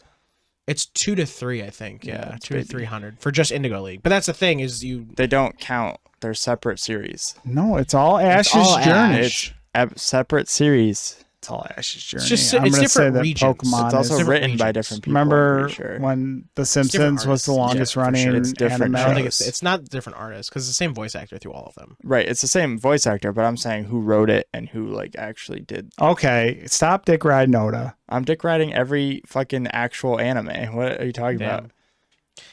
It's 2 to 3, I think. Yeah, Yeah, it's 2 to baby. 300 for just Indigo League. But that's the thing is you. They don't count. They're separate series. No, it's all Ash's all journey. Ash. It's separate series. It's all Ash's journey. just- I'm it's gonna say different that regions. Pokemon It's also is. different written by regions. different people. I'm Remember pretty sure. when The different Simpsons was the artists. longest Yeah, for running sure. It's different anime? I don't think shows. it's not different artists because it's the same voice actor through all of them. Right, it's the same voice actor, but I'm saying who wrote it and who like actually did. Okay, stop dick riding Oda. I'm dick riding every fucking actual anime. What are you talking Damn. about?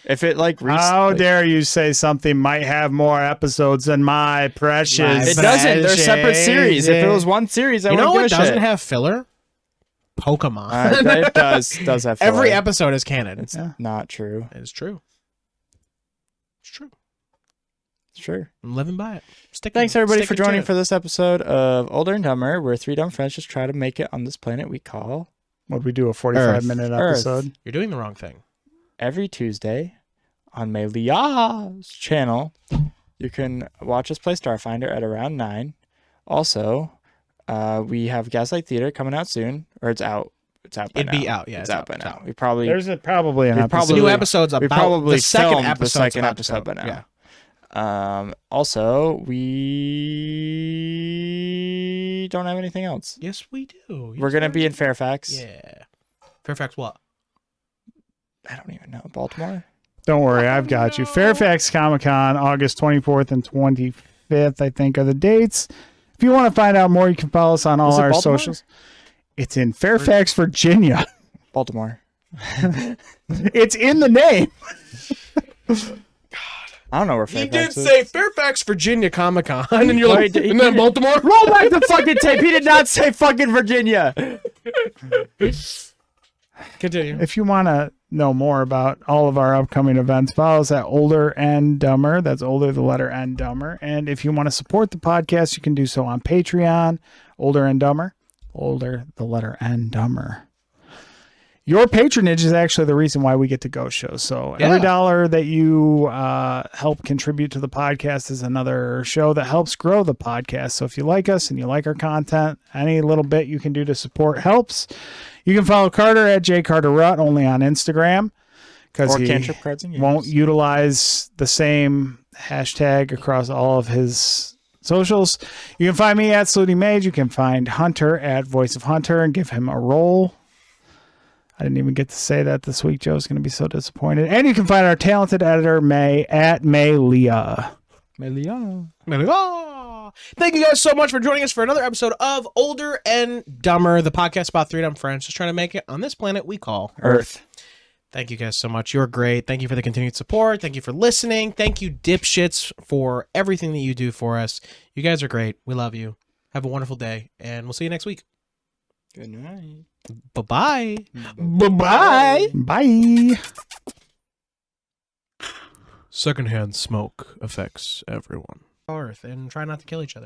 If it like How dare you say something might have more episodes than my precious? it doesn't. They're separate series. If it was one series, I You know wouldn't what give a doesn't shit. have filler? Pokemon. It does have filler. Every episode is canon. It's not true. It's true. It's true. Sure. I'm living by it. Thanks everybody for sticking to joining it. for this episode of Older and Dumber, where three dumb friends just try to make it on this planet we call Would we do a 45-minute episode? You're doing the wrong thing. every Tuesday on Mellia's channel. You can watch us play Starfinder at around 9. Also, we have Gaslight Theater coming out soon, or it's out. It's out by It'd now. be out, yeah, It's it's out out, by it's now. out. We probably There's probably an we episode. probably- New episodes we about probably the second filmed the episode's second about episode by to- now. Yeah. Also, we don't have anything else. Yes, we do. We're gonna be in Fairfax. Yeah. Fairfax what? I don't even know. Baltimore. Don't worry, I've got you. Fairfax Comic Con, August 24th and 25th, I think, are the dates. If you want to find out more, you can follow us on all Is it our Baltimore? socials. It's in Fairfax, Virginia. Baltimore. It's in the name. I don't know where He Fairfax did is. say Fairfax, Virginia Comic Con, and you're Wait, like, he and then didn't- Baltimore? Roll back the fucking tape. He did not say fucking Virginia. Continue. If you want to know more about all of our upcoming events, follow us at OlderNDumber. That's Older, the letter N, Dumber. And if you want to support the podcast, you can do so on Patreon, OlderNDumber. Older, the letter N, Dumber. Your patronage is actually the reason why we get to go shows. So every Yeah. dollar that you help contribute to the podcast is another show that helps grow the podcast. So if you like us and you like our content, any little bit you can do to support helps. You can follow Carter at jcarterrut only on Instagram because Or he cantrip cards and games. won't utilize the same hashtag across all of his socials. You can find me at Slooty Mage. You can find Hunter at Voice of Hunter and give him a roll. I didn't even get to say that this week. Joe's going to be so disappointed. And you can find our talented editor, May, at Mellia. Mellia. Thank you guys so much for joining us for another episode of Older and Dumber, the podcast about three dumb friends just trying to make it on this planet we call Earth. Thank you guys so much. You're great. Thank you for the continued support. Thank you for listening. Thank you, dipshits, for everything that you do for us. You guys are great. We love you. Have a wonderful day, and we'll see you next week. Good night. Bye-bye. Bye-bye. Bye. Secondhand smoke affects everyone. Earth, and try not to kill each other.